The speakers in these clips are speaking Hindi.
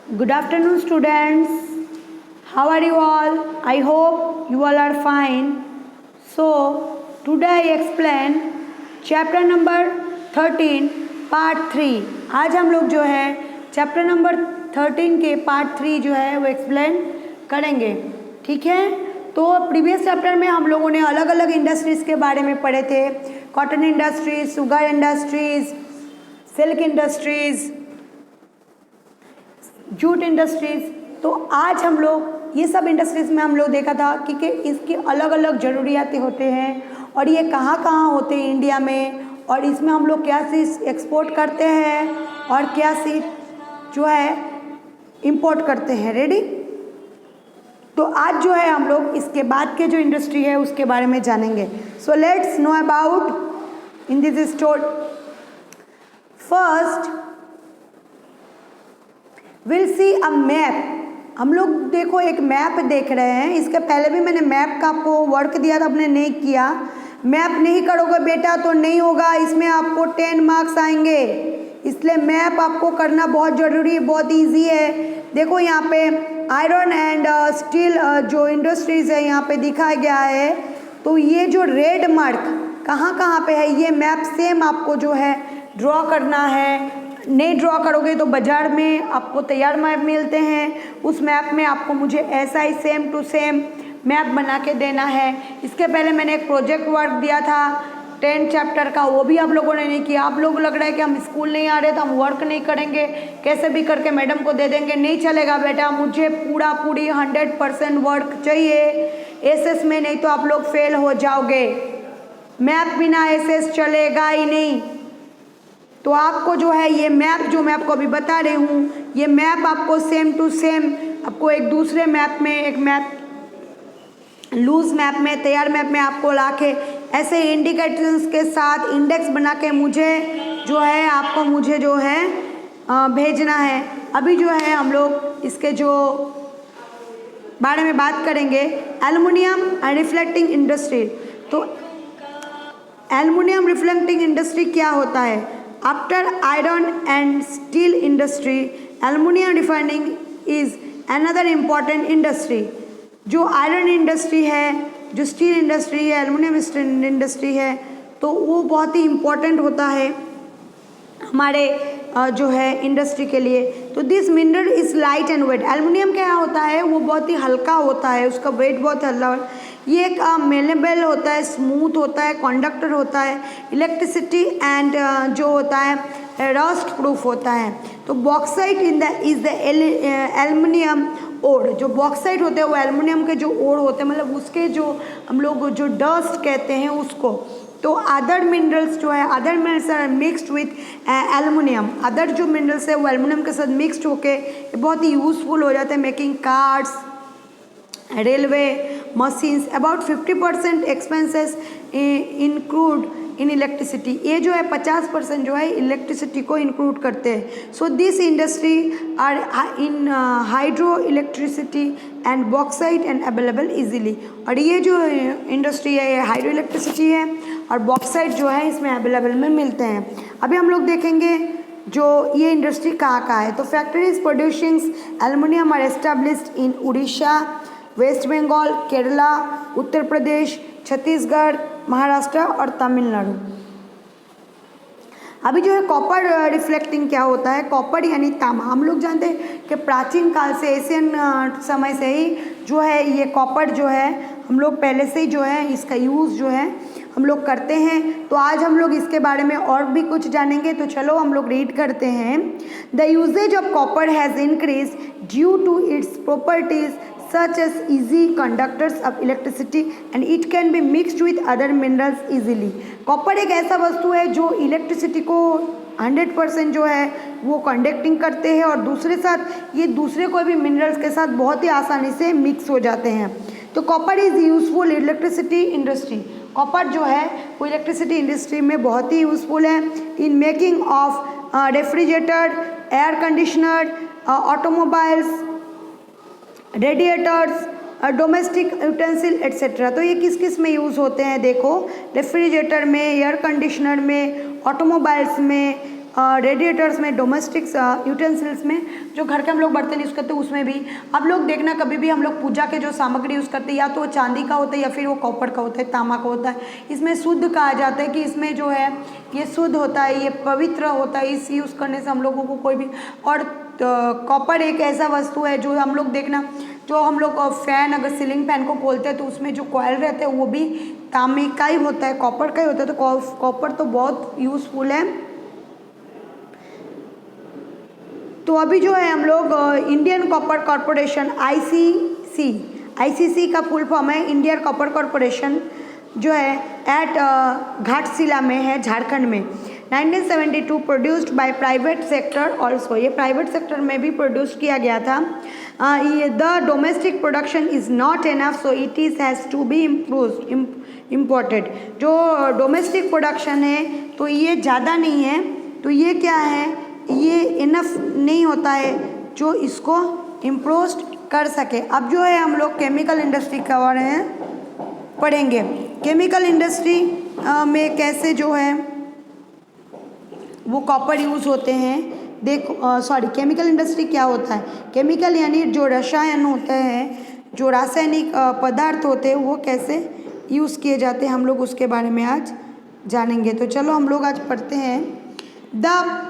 Good afternoon, students. How are you all? I hope you all are fine. So, today I explain chapter number 13, part 3. आज हम लोग जो है चैप्टर नंबर 13 के पार्ट 3 जो है वो एक्सप्लेन करेंगे, ठीक है। तो प्रीवियस चैप्टर में हम लोगों ने अलग अलग इंडस्ट्रीज़ के बारे में पढ़े थे, cotton industries, sugar industries, silk industries, jute industries. तो आज हम लोग ये सब इंडस्ट्रीज़ में हम लोग देखा था कि इसकी अलग अलग ज़रूरियातें होते हैं और ये कहाँ कहाँ होते हैं इंडिया में, और इसमें हम लोग क्या चीज़ एक्सपोर्ट करते हैं और क्या चीज़ जो है इंपोर्ट करते हैं। रेडी? तो आज जो है हम लोग इसके बाद के जो इंडस्ट्री है उसके बारे में जानेंगे। So let's know about in this story. First will see a map. हम लोग देखो एक मैप देख रहे हैं। इसके पहले भी मैंने मैप का आपको वर्क दिया था, आपने नहीं किया। मैप नहीं करोगे बेटा तो नहीं होगा, इसमें आपको 10 मार्क्स आएंगे, इसलिए मैप आपको करना बहुत ज़रूरी है, बहुत इजी है। देखो यहाँ पे आयरन एंड स्टील जो इंडस्ट्रीज़ है यहाँ पे दिखाया गया है। तो ये जो रेड मार्क कहाँ कहाँ पे है, ये मैप सेम आपको जो है ड्रॉ करना है। नहीं ड्रॉ करोगे तो बाज़ार में आपको तैयार मैप मिलते हैं, उस मैप में आपको मुझे ऐसा ही सेम टू सेम मैप बना के देना है। इसके पहले मैंने एक प्रोजेक्ट वर्क दिया था 10 चैप्टर का, वो भी आप लोगों ने नहीं किया। आप लोग लग रहा है कि हम स्कूल नहीं आ रहे तो हम वर्क नहीं करेंगे, कैसे भी करके मैडम को दे देंगे। नहीं चलेगा बेटा, मुझे पूरी 100% वर्क चाहिए एसएस में, नहीं तो आप लोग फेल हो जाओगे। मैप बिना एसएस चलेगा ही नहीं। तो आपको जो है ये मैप जो मैं आपको अभी बता रही हूँ, ये मैप आपको सेम टू सेम आपको एक दूसरे मैप में, एक मैप लूज मैप में, तैयार मैप में आपको लाके ऐसे इंडिकेटर्स के साथ इंडेक्स बना के मुझे जो है आपको मुझे जो है भेजना है। अभी जो है हम लोग इसके जो बारे में बात करेंगे, एल्युमिनियम रिफ्लेक्टिंग इंडस्ट्री। तो एल्युमिनियम रिफ्लेक्टिंग इंडस्ट्री क्या होता है? After iron and steel industry, aluminum refining is another important industry. जो आयरन इंडस्ट्री है, जो स्टील इंडस्ट्री है, एल्युमिनियम इंडस्ट्री है, तो वो बहुत ही इम्पोर्टेंट होता है हमारे जो है इंडस्ट्री के लिए। तो this mineral is light and weight. Aluminium क्या होता है, वो बहुत ही हल्का होता है, उसका वेट बहुत हल्का। ये एक मेलेबल होता है, स्मूथ होता है, कंडक्टर होता है, इलेक्ट्रिसिटी एंड जो होता है रस्ट प्रूफ होता है। तो बॉक्साइट इज़ द एल्युमिनियम ओर। जो बॉक्साइट होते हैं वो एल्युमिनियम के जो ओर होते हैं, मतलब उसके जो हम लोग जो डस्ट कहते हैं उसको। तो अदर मिनरल्स जो है, other minerals are mixed with aluminium. Other जो मिनरल्स है वो एल्युमिनियम के साथ मिक्सड होके बहुत ही यूजफुल हो जाते हैं making cars, railway, machines. About 50% expenses include in electricity. ये जो है 50% जो है इलेक्ट्रिसिटी को इंक्लूड करते हैं। So this industry are in hydro electricity and bauxite and available easily. और ये जो इंडस्ट्री है ये हाइड्रो इलेक्ट्रिसिटी है और बॉक्साइट जो है इसमें अवेलेबल में मिलते हैं। अभी हम लोग देखेंगे जो ये इंडस्ट्री कहाँ है। तो factories producing aluminium are established in Orissa, West Bengal, Kerala, Uttar Pradesh, Chhattisgarh, Maharashtra और तमिलनाडु। अभी जो है कॉपर रिफ्लेक्टिंग क्या होता है? कॉपर यानी तांबा। हम लोग जानते हैं कि प्राचीन काल से, एशियन समय से ही जो है ये कॉपर जो है हम लोग पहले से ही जो है इसका यूज़ जो है हम लोग करते हैं। तो आज हम लोग इसके बारे में और भी कुछ जानेंगे। तो चलो हम लोग रीड करते हैं। The uses of copper has increase due to its properties such as easy conductors of electricity and it can be mixed with other minerals easily. Copper एक ऐसा वस्तु है जो इलेक्ट्रिसिटी को 100% जो है वो कंडक्टिंग करते हैं और दूसरे साथ ये दूसरे कोई भी मिनरल्स के साथ बहुत ही आसानी से मिक्स हो जाते हैं। तो copper is useful electricity industry. Copper जो है वो इलेक्ट्रिसिटी इंडस्ट्री में बहुत ही यूजफुल है in making of refrigerator, air conditioner, automobiles, radiators, domestic utensil etcetera. तो ये किस किस में यूज़ होते हैं? देखो, रेफ्रिजरेटर में, एयर कंडीशनर में, ऑटोमोबाइल्स में, रेडिएटर्स में, डोमेस्टिक यूटेंसिल्स में, जो घर के हम लोग बर्तन यूज़ करते हैं उसमें भी। अब लोग देखना कभी भी हम लोग पूजा के जो सामग्री यूज़ करते हैं या तो वो चांदी का होता है या फिर वो कॉपर का होता है, तांबा का होता है। इसमें शुद्ध कहा जाता है कि इसमें जो है ये शुद्ध होता है, ये पवित्र होता है, इस यूज़ करने से हम लोगों को कोई भी। और कॉपर एक ऐसा वस्तु है जो हम लोग देखना, जो हम लोग फैन, अगर सीलिंग फैन को खोलते हैं तो उसमें जो कॉइल रहते हैं वो भी तांबे का ही होता है, कॉपर का ही होता है। तो कॉपर तो बहुत यूज़फुल है। तो अभी जो है हम लोग इंडियन कॉपर कॉरपोरेशन आईसीसी का फुल फॉर्म है इंडियन कॉपर कॉरपोरेशन, जो है एट घाटशिला में है, झारखंड में। 1972 produced by private sector also, ये प्राइवेट सेक्टर में भी प्रोड्यूस किया गया था। The domestic production is not enough, so it is has to be imported. जो डोमेस्टिक प्रोडक्शन है तो ये ज़्यादा नहीं है, तो ये क्या है, ये इनफ नहीं होता है जो इसको इम्प्रूव कर सके। अब जो है हम लोग केमिकल इंडस्ट्री के बारे में पढ़ेंगे। केमिकल इंडस्ट्री में कैसे जो है वो कॉपर यूज़ होते हैं। केमिकल इंडस्ट्री क्या होता है? केमिकल यानी जो रसायन होते हैं, जो रासायनिक पदार्थ होते हैं वो कैसे यूज़ किए जाते हैं, हम लोग उसके बारे में आज जानेंगे। तो चलो हम लोग आज पढ़ते हैं। The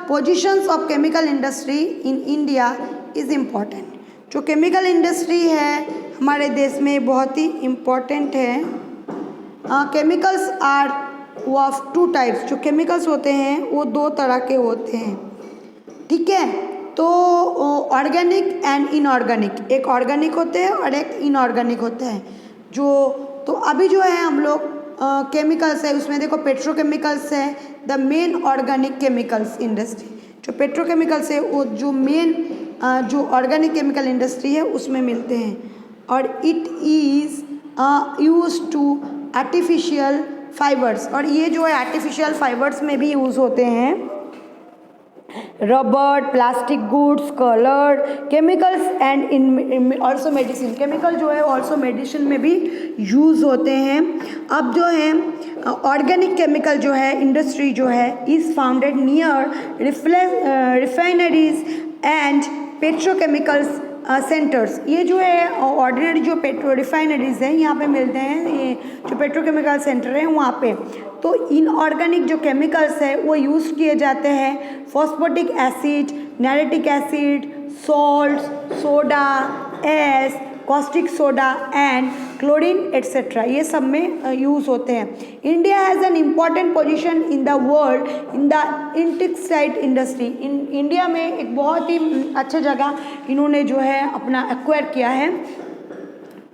positions of chemical industry in India is important. जो केमिकल इंडस्ट्री है हमारे देश में बहुत ही इम्पॉर्टेंट है। Chemicals are of two types. जो केमिकल्स होते हैं वो दो तरह के होते हैं, ठीक है। तो ऑर्गेनिक एंड इनऑर्गेनिक, एक ऑर्गेनिक होते हैं और एक इनऑर्गेनिक होते हैं। तो अभी जो है हम लोग केमिकल्स है, उसमें देखो पेट्रोकेमिकल्स है, the main organic chemicals industry. जो पेट्रोकेमिकल्स है वो जो मेन जो ऑर्गेनिक केमिकल इंडस्ट्री है उसमें मिलते हैं। और it is use to artificial fibres, और ये जो है आर्टिफिशियल फाइबर्स में भी यूज़ होते हैं। Rubber, plastic goods, colour, chemicals and also medicine. Chemical जो है ऑल्सो मेडिसिन में भी यूज़ होते हैं। अब जो है ऑर्गेनिक केमिकल जो है इंडस्ट्री जो है is founded near refineries and petrochemicals centres. ये जो है ऑर्डिनरी जो पेट्रो रिफाइनरीज हैं यहाँ पे मिलते हैं, ये जो पेट्रोकेमिकल सेंटर है वहाँ पे। तो इनऑर्गेनिक जो केमिकल्स है वो यूज़ किए जाते हैं। Phosphoric acid, nitric acid, salt, soda, ash, caustic soda and chlorine etcetera, ये सब में यूज़ होते हैं। India has an important position in the world in the in textile industry. India में एक बहुत ही अच्छा जगह इन्होंने जो है अपना एक्वायर किया है।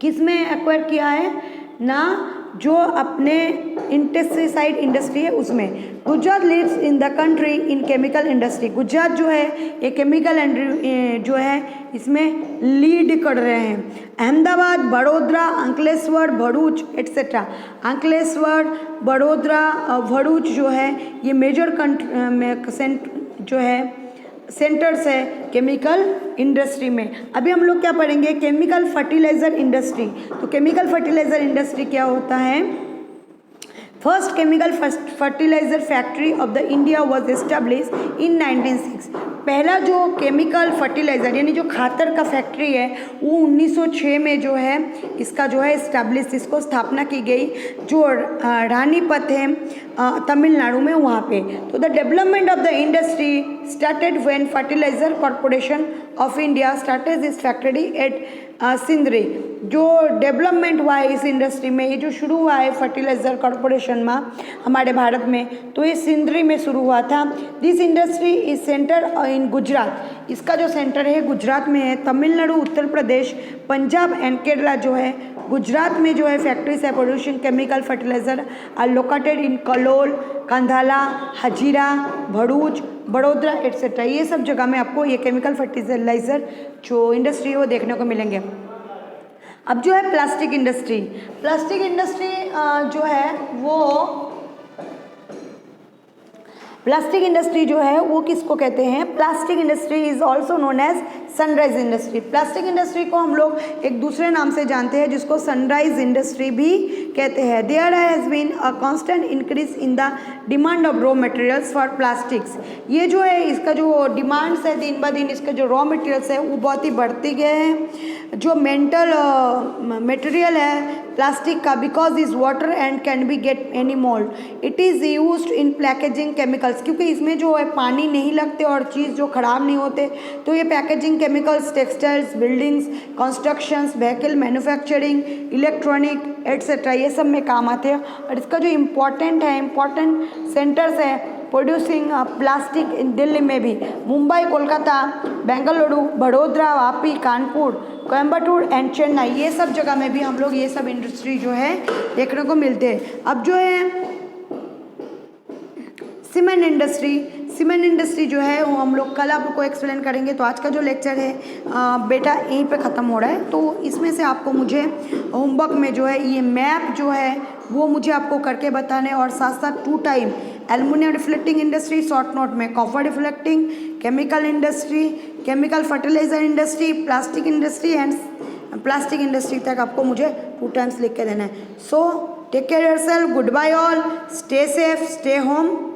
किस में एक्वायर किया है ना, जो अपने इंटेक्सटाइल इंडस्ट्री है उसमें। Gujarat leads in the country in chemical industry. Gujarat जो है ये केमिकल जो है इसमें लीड कर रहे हैं। अहमदाबाद, बड़ोदरा, अंकलेश्वर, भरूच एट्सेट्रा। अंकलेश्वर, बड़ोदरा, भरूच जो है ये मेजर जो है सेंटर्स है केमिकल इंडस्ट्री में। अभी हम लोग क्या पढ़ेंगे, केमिकल फर्टिलाइज़र इंडस्ट्री। तो केमिकल फर्टिलाइज़र इंडस्ट्री क्या होता है? First chemical fertiliser factory of the India was establish in 1906। पहला जो केमिकल फर्टिलाइज़र यानी जो खातर का फैक्ट्री है वो 1906 में जो है इसका जो है इस्टेब्लिश, इसको स्थापना की गई, जो रानीपत है तमिलनाडु में वहाँ पे। तो the development of the industry started when fertiliser corporation of India started this factory eight Sindri. जो डेवलपमेंट हुआ है इस इंडस्ट्री में, ये जो शुरू हुआ है फर्टिलाइज़र कॉरपोरेशन में हमारे भारत में, तो ये सिंदरी में शुरू हुआ था। This industry is centre in Gujarat. इसका जो सेंटर है गुजरात में है। तमिलनाडु, उत्तर प्रदेश, पंजाब एंड केरला जो है, गुजरात में जो है फैक्ट्रीज है producing chemical fertiliser are located in Kalol, Kandla, Hazira, Bharuch, Vadodara etcetera. ये सब जगह में आपको ये केमिकल फर्टिलाइज़र जो इंडस्ट्री है वो देखने को मिलेंगे। अब जो है प्लास्टिक इंडस्ट्री। प्लास्टिक इंडस्ट्री जो है वो प्लास्टिक इंडस्ट्री जो है वो किसको कहते हैं? Plastic industry is also known as sunrise industry. Plastic industry को हम लोग एक दूसरे नाम से जानते हैं जिसको सनराइज इंडस्ट्री भी कहते हैं। There has been a constant increase in the demand of raw materials for plastics. ये जो है इसका जो डिमांड्स है दिन ब दिन, इसका जो रॉ मटेरियल्स है वो बहुत ही बढ़ती गए हैं। जो मटेरियल है प्लास्टिक का, because is water and can be get any mould, it is used in packaging chemicals, क्योंकि इसमें जो है पानी नहीं लगते और चीज़ जो ख़राब नहीं होते, तो ये packaging chemicals textiles, buildings, constructions, vehicle manufacturing, electronic etcetera ये सब में काम आते हैं। और इसका जो इम्पोर्टेंट सेंटर्स है प्रोड्यूसिंग प्लास्टिक इन दिल्ली में भी, मुंबई, कोलकाता, बेंगलुरु, बड़ोदरा, वापी, कानपुर, कोयम्बटूर एंड चेन्नई, ये सब जगह में भी हम लोग ये सब इंडस्ट्री जो है देखने को मिलते हैं। अब जो है सीमेंट इंडस्ट्री जो है वो हम लोग कल आपको एक्सप्लेन करेंगे। तो आज का जो लेक्चर है बेटा यहीं पे ख़त्म हो रहा है। तो इसमें से आपको मुझे होमवर्क में जो है ये मैप जो है वो मुझे आपको करके बताने, और साथ साथ 2 time aluminium reflecting industry, short note में copper reflecting, chemical industry, chemical fertiliser industry, plastic industry and plastic industry तक आपको मुझे 2 टाइम्स लिख के देना है। So take care yourself, good bye all, stay safe, stay home.